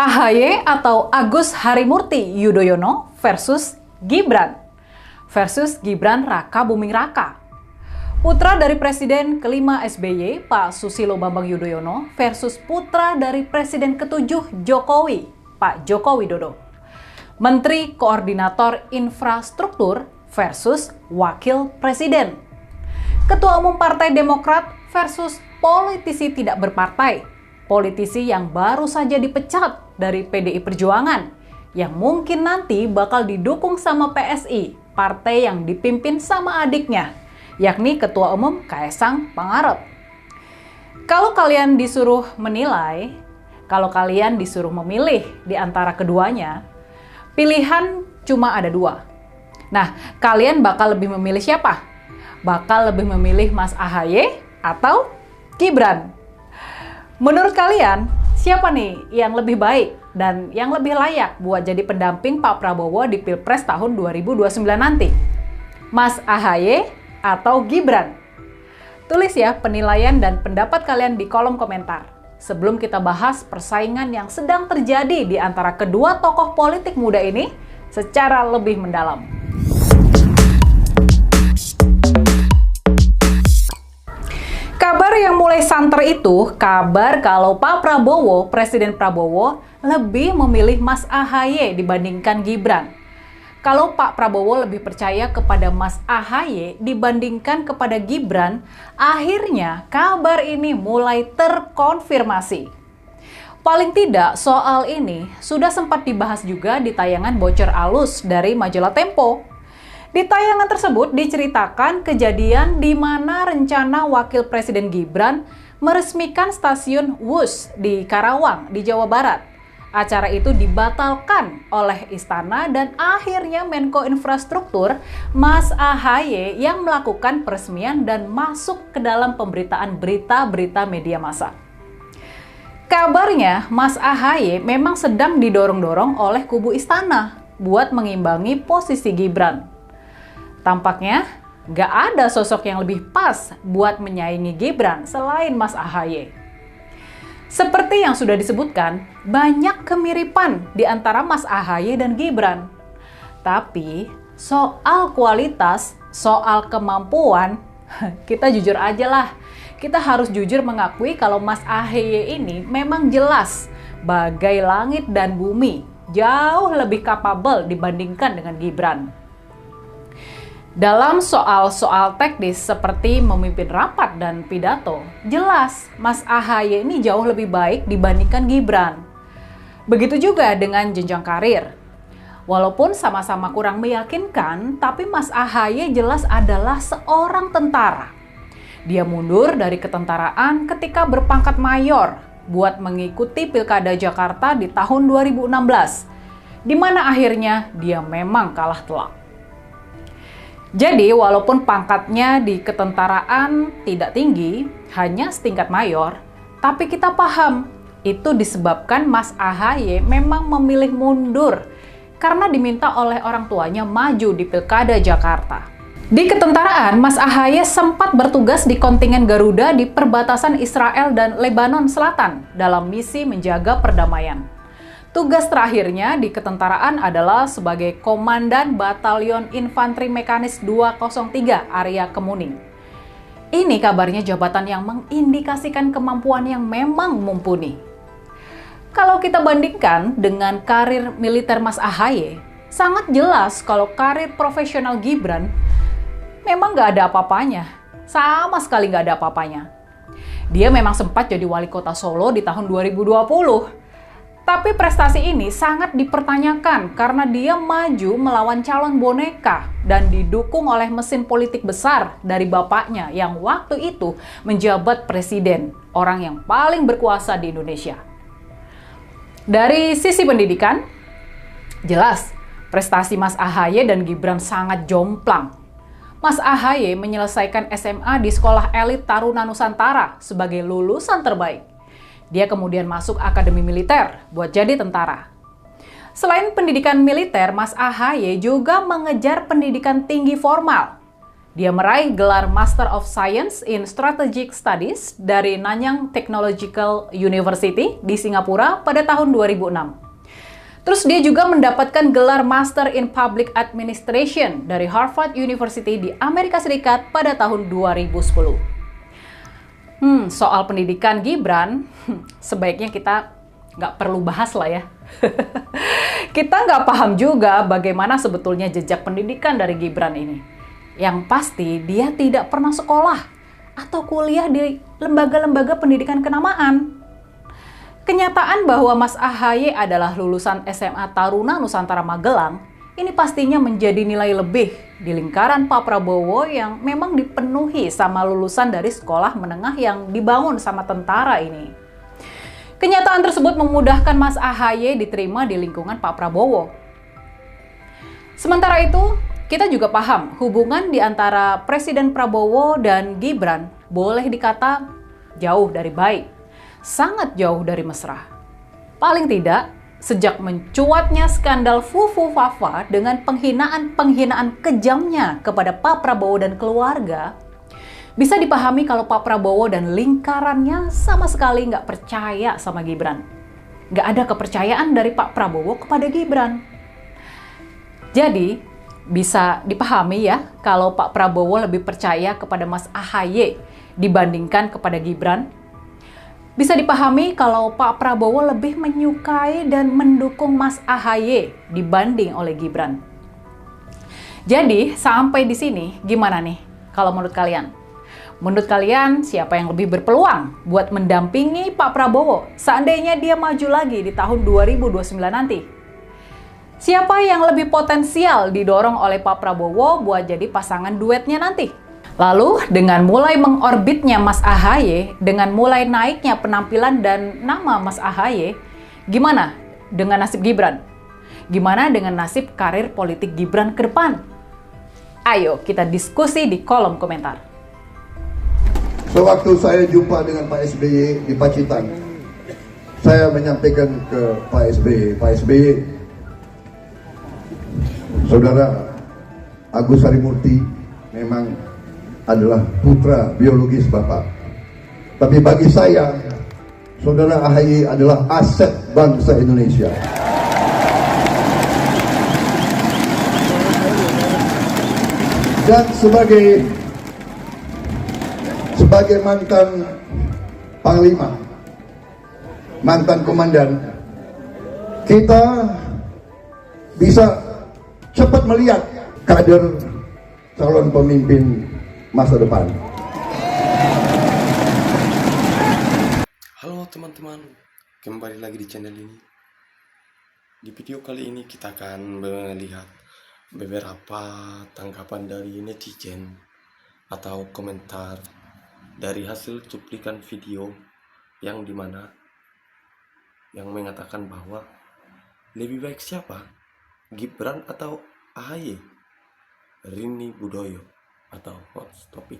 AHY atau Agus Harimurti Yudhoyono versus Gibran Raka Buming Raka. Putra dari Presiden kelima SBY, Pak Susilo Bambang Yudhoyono versus putra dari Presiden ketujuh Jokowi, Pak Joko Widodo. Menteri Koordinator Infrastruktur versus Wakil Presiden. Ketua Umum Partai Demokrat versus politisi tidak berpartai. Politisi yang baru saja dipecat dari PDI Perjuangan, yang mungkin nanti bakal didukung sama PSI, partai yang dipimpin sama adiknya, yakni Ketua Umum Kaesang Pangarep. Kalau kalian disuruh menilai, kalau kalian disuruh memilih di antara keduanya, pilihan cuma ada dua. Nah, kalian bakal lebih memilih siapa? Bakal lebih memilih Mas AHY atau Gibran? Menurut kalian, siapa nih yang lebih baik dan yang lebih layak buat jadi pendamping Pak Prabowo di Pilpres tahun 2029 nanti? Mas AHY atau Gibran? Tulis ya penilaian dan pendapat kalian di kolom komentar. Sebelum kita bahas persaingan yang sedang terjadi di antara kedua tokoh politik muda ini secara lebih mendalam. Kabar yang mulai santer itu, kabar kalau Pak Prabowo, Presiden Prabowo, lebih memilih Mas AHY dibandingkan Gibran. Kalau Pak Prabowo lebih percaya kepada Mas AHY dibandingkan kepada Gibran, akhirnya kabar ini mulai terkonfirmasi. Paling tidak, soal ini sudah sempat dibahas juga di tayangan Bocor Alus dari majalah Tempo. Di tayangan tersebut diceritakan kejadian di mana rencana Wakil Presiden Gibran meresmikan stasiun Wus di Karawang, di Jawa Barat. Acara itu dibatalkan oleh Istana dan akhirnya Menko Infrastruktur Mas AHY yang melakukan peresmian dan masuk ke dalam pemberitaan berita-berita media massa. Kabarnya Mas AHY memang sedang didorong-dorong oleh kubu Istana buat mengimbangi posisi Gibran. Tampaknya nggak ada sosok yang lebih pas buat menyaingi Gibran selain Mas AHY. Seperti yang sudah disebutkan, banyak kemiripan di antara Mas AHY dan Gibran. Tapi soal kualitas, soal kemampuan, kita jujur aja lah. Kita harus jujur mengakui kalau Mas AHY ini memang jelas bagai langit dan bumi, jauh lebih kapabel dibandingkan dengan Gibran. Dalam soal-soal teknis seperti memimpin rapat dan pidato, jelas Mas AHY ini jauh lebih baik dibandingkan Gibran. Begitu juga dengan jenjang karir. Walaupun sama-sama kurang meyakinkan, tapi Mas AHY jelas adalah seorang tentara. Dia mundur dari ketentaraan ketika berpangkat mayor buat mengikuti Pilkada Jakarta di tahun 2016, di mana akhirnya dia memang kalah telak. Jadi, walaupun pangkatnya di ketentaraan tidak tinggi, hanya setingkat mayor, tapi kita paham, itu disebabkan Mas AHY memang memilih mundur karena diminta oleh orang tuanya maju di Pilkada Jakarta. Di ketentaraan, Mas AHY sempat bertugas di kontingen Garuda di perbatasan Israel dan Lebanon Selatan dalam misi menjaga perdamaian. Tugas terakhirnya di ketentaraan adalah sebagai Komandan Batalion Infanteri Mekanis 203 Area Kemuning. Ini kabarnya jabatan yang mengindikasikan kemampuan yang memang mumpuni. Kalau kita bandingkan dengan karir militer Mas AHY, sangat jelas kalau karir profesional Gibran memang nggak ada apa-apanya. Sama sekali nggak ada apa-apanya. Dia memang sempat jadi wali kota Solo di tahun 2020. Tapi prestasi ini sangat dipertanyakan karena dia maju melawan calon boneka dan didukung oleh mesin politik besar dari bapaknya yang waktu itu menjabat presiden, orang yang paling berkuasa di Indonesia. Dari sisi pendidikan, jelas prestasi Mas AHY dan Gibran sangat jomplang. Mas AHY menyelesaikan SMA di Sekolah Elit Taruna Nusantara sebagai lulusan terbaik. Dia kemudian masuk akademi militer buat jadi tentara. Selain pendidikan militer, Mas AHY juga mengejar pendidikan tinggi formal. Dia meraih gelar Master of Science in Strategic Studies dari Nanyang Technological University di Singapura pada tahun 2006. Terus dia juga mendapatkan gelar Master in Public Administration dari Harvard University di Amerika Serikat pada tahun 2010. Soal pendidikan Gibran, sebaiknya kita nggak perlu bahas lah ya. Kita nggak paham juga bagaimana sebetulnya jejak pendidikan dari Gibran ini. Yang pasti dia tidak pernah sekolah atau kuliah di lembaga-lembaga pendidikan kenamaan. Kenyataan bahwa Mas AHY adalah lulusan SMA Taruna Nusantara Magelang, ini pastinya menjadi nilai lebih di lingkaran Pak Prabowo yang memang dipenuhi sama lulusan dari sekolah menengah yang dibangun sama tentara ini. Kenyataan tersebut memudahkan Mas AHY diterima di lingkungan Pak Prabowo. Sementara itu, kita juga paham hubungan di antara Presiden Prabowo dan Gibran boleh dikata jauh dari baik, sangat jauh dari mesra. Paling tidak, sejak mencuatnya skandal Fufu Fafa dengan penghinaan kejamnya kepada Pak Prabowo dan keluarga, bisa dipahami kalau Pak Prabowo dan lingkarannya sama sekali nggak percaya sama Gibran. Nggak ada kepercayaan dari Pak Prabowo kepada Gibran. Jadi, bisa dipahami ya kalau Pak Prabowo lebih percaya kepada Mas AHY dibandingkan kepada Gibran. Bisa dipahami kalau Pak Prabowo lebih menyukai dan mendukung Mas AHY dibanding oleh Gibran. Jadi, sampai di sini gimana nih kalau menurut kalian? Menurut kalian siapa yang lebih berpeluang buat mendampingi Pak Prabowo seandainya dia maju lagi di tahun 2029 nanti? Siapa yang lebih potensial didorong oleh Pak Prabowo buat jadi pasangan duetnya nanti? Lalu, dengan mulai mengorbitnya Mas AHY, dengan mulai naiknya penampilan dan nama Mas AHY, gimana dengan nasib Gibran? Gimana dengan nasib karir politik Gibran ke depan? Ayo kita diskusi di kolom komentar. Sewaktu saya jumpa dengan Pak SBY di Pacitan, saya menyampaikan ke Pak SBY, Saudara Agus Harimurti memang adalah putra biologis Bapak. Tapi bagi saya, Saudara AHY adalah aset bangsa Indonesia. Dan sebagai mantan Panglima, mantan Komandan, kita bisa cepat melihat kader calon pemimpin masa depan. Halo teman-teman, kembali lagi di channel ini. Di video kali ini kita akan melihat beberapa tanggapan dari netizen atau komentar dari hasil cuplikan video yang dimana yang mengatakan bahwa lebih baik siapa, Gibran atau AHY? Rini Budoyo atau hot topic.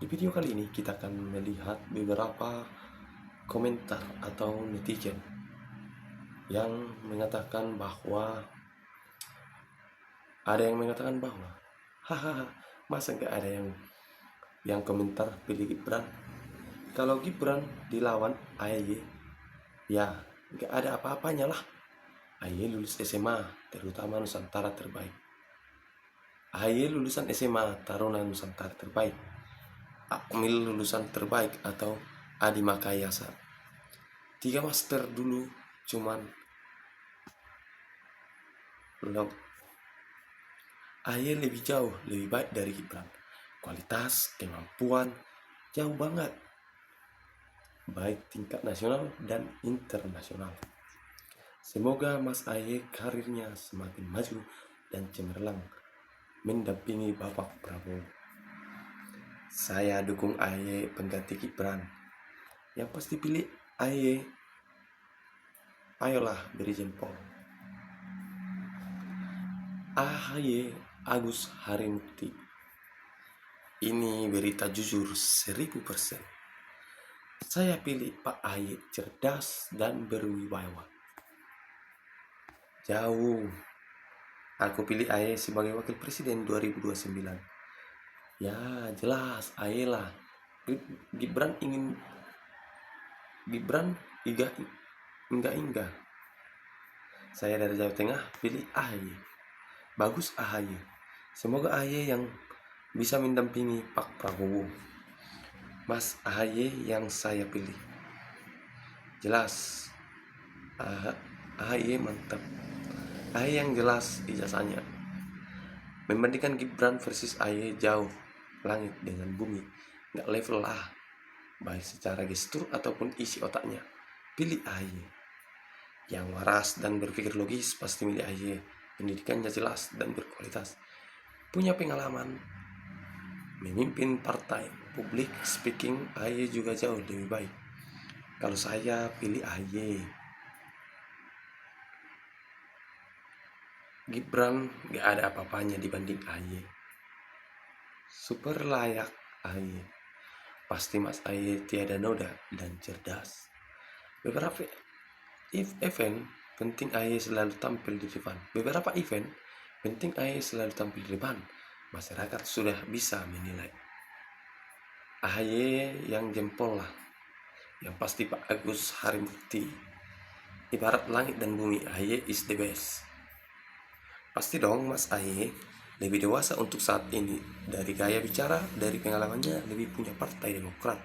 Di video kali ini kita akan melihat beberapa komentar atau netizen yang mengatakan bahwa hahaha, masa nggak ada yang komentar pilih Gibran? Kalau Gibran dilawan AHY, ya nggak ada apa-apanya lah. AHY lulus SMA, terutama Nusantara terbaik. AHY lulusan SMA, Taruna Nusantara terbaik. Akmil lulusan terbaik atau Adi Makayasa. 3 master dulu, cuman belum. AHY lebih jauh, lebih baik dari Gibran. Kualitas, kemampuan, jauh banget. Baik tingkat nasional dan internasional. Semoga Mas AHY karirnya semakin maju dan cemerlang mendampingi Bapak Prabowo. Saya dukung AHY pengganti Gibran. Yang pasti pilih AHY. Ayolah beri jempol. AHY Agus Harimurti. Ini berita jujur 1000%. Saya pilih Pak AHY cerdas dan berwibawa. Jauh. Aku pilih AHY sebagai wakil presiden 2029. Ya jelas AHY lah. Gibran enggak. Saya dari Jawa Tengah pilih AHY. Bagus AHY. Semoga AHY yang bisa mendampingi Pak Prabowo. Mas AHY yang saya pilih. Jelas. AHY mantap. AHY yang jelas ijazahnya. Membandingkan Gibran versus AHY jauh langit dengan bumi. Nggak level lah. Baik secara gestur ataupun isi otaknya. Pilih AHY. Yang waras dan berpikir logis pasti milih AHY. Pendidikannya jelas dan berkualitas. Punya pengalaman memimpin partai. Public speaking AHY juga jauh lebih baik. Kalau saya pilih AHY. Gibran gak ada apa-apanya dibanding AHY. Super layak AHY. Pasti Mas AHY tiada noda dan cerdas. Beberapa event penting AHY selalu tampil di depan. Beberapa event penting AHY selalu tampil di depan. Masyarakat sudah bisa menilai. AHY yang jempol lah. Yang pasti Pak Agus Harimurti. Ibarat langit dan bumi, AHY is the best. Pasti dong Mas AHY lebih dewasa untuk saat ini. Dari gaya bicara, dari pengalamannya lebih punya Partai Demokrat.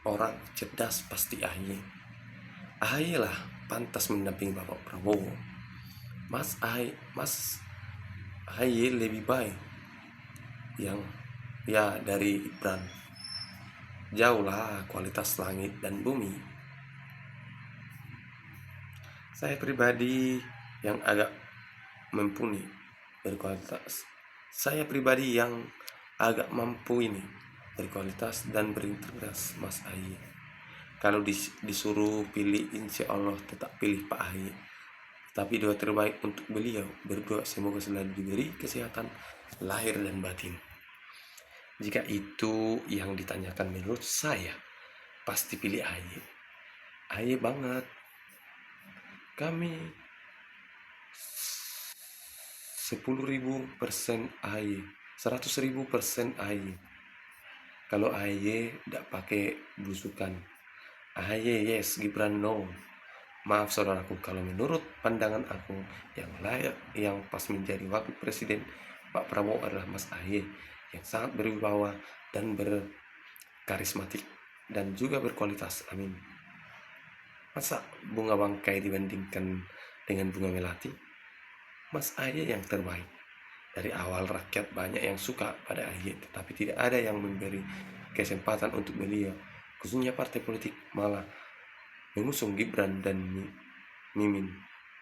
Orang cerdas pasti AHY. AHY lah pantas mendampingi Bapak Prabowo. Mas AHY lebih baik yang ya dari Gibran. Jauh lah kualitas langit dan bumi. Saya pribadi yang agak mumpuni berkualitas. Saya pribadi yang agak mampu ini berkualitas dan berintegritas Mas AHY. Kalau disuruh pilih, insya Allah tetap pilih Pak AHY. Tapi doa terbaik untuk beliau, berdoa semoga selalu diberi kesehatan lahir dan batin. Jika itu yang ditanyakan menurut saya, pasti pilih AHY. AHY banget. Kami 10.000% AHY, 100.000% AHY. Kalau AHY tidak pakai belusukan. AHY yes, Gibran no. Maaf saudaraku, kalau menurut pandangan aku yang layak, yang pas menjadi wakil presiden Pak Prabowo adalah Mas AHY yang sangat berwibawa dan berkarismatik dan juga berkualitas. Amin. Masa bunga bangkai dibandingkan dengan bunga melati? Mas AHY yang terbaik. Dari awal rakyat banyak yang suka pada AHY, tetapi tidak ada yang memberi kesempatan untuk beliau. Khususnya partai politik malah mengusung Gibran dan Mimin.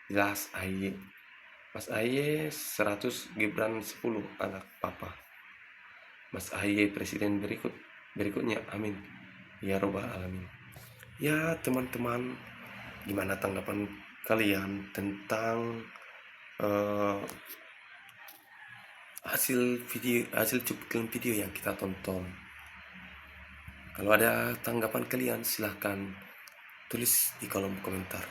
Jelas AHY. Mas AHY 100, Gibran 10 anak papa. Mas AHY presiden berikutnya. Amin. Ya robbal alamin. Ya teman-teman, gimana tanggapan kalian tentang hasil cuplikan video yang kita tonton? Kalau ada tanggapan kalian silahkan tulis di kolom komentar.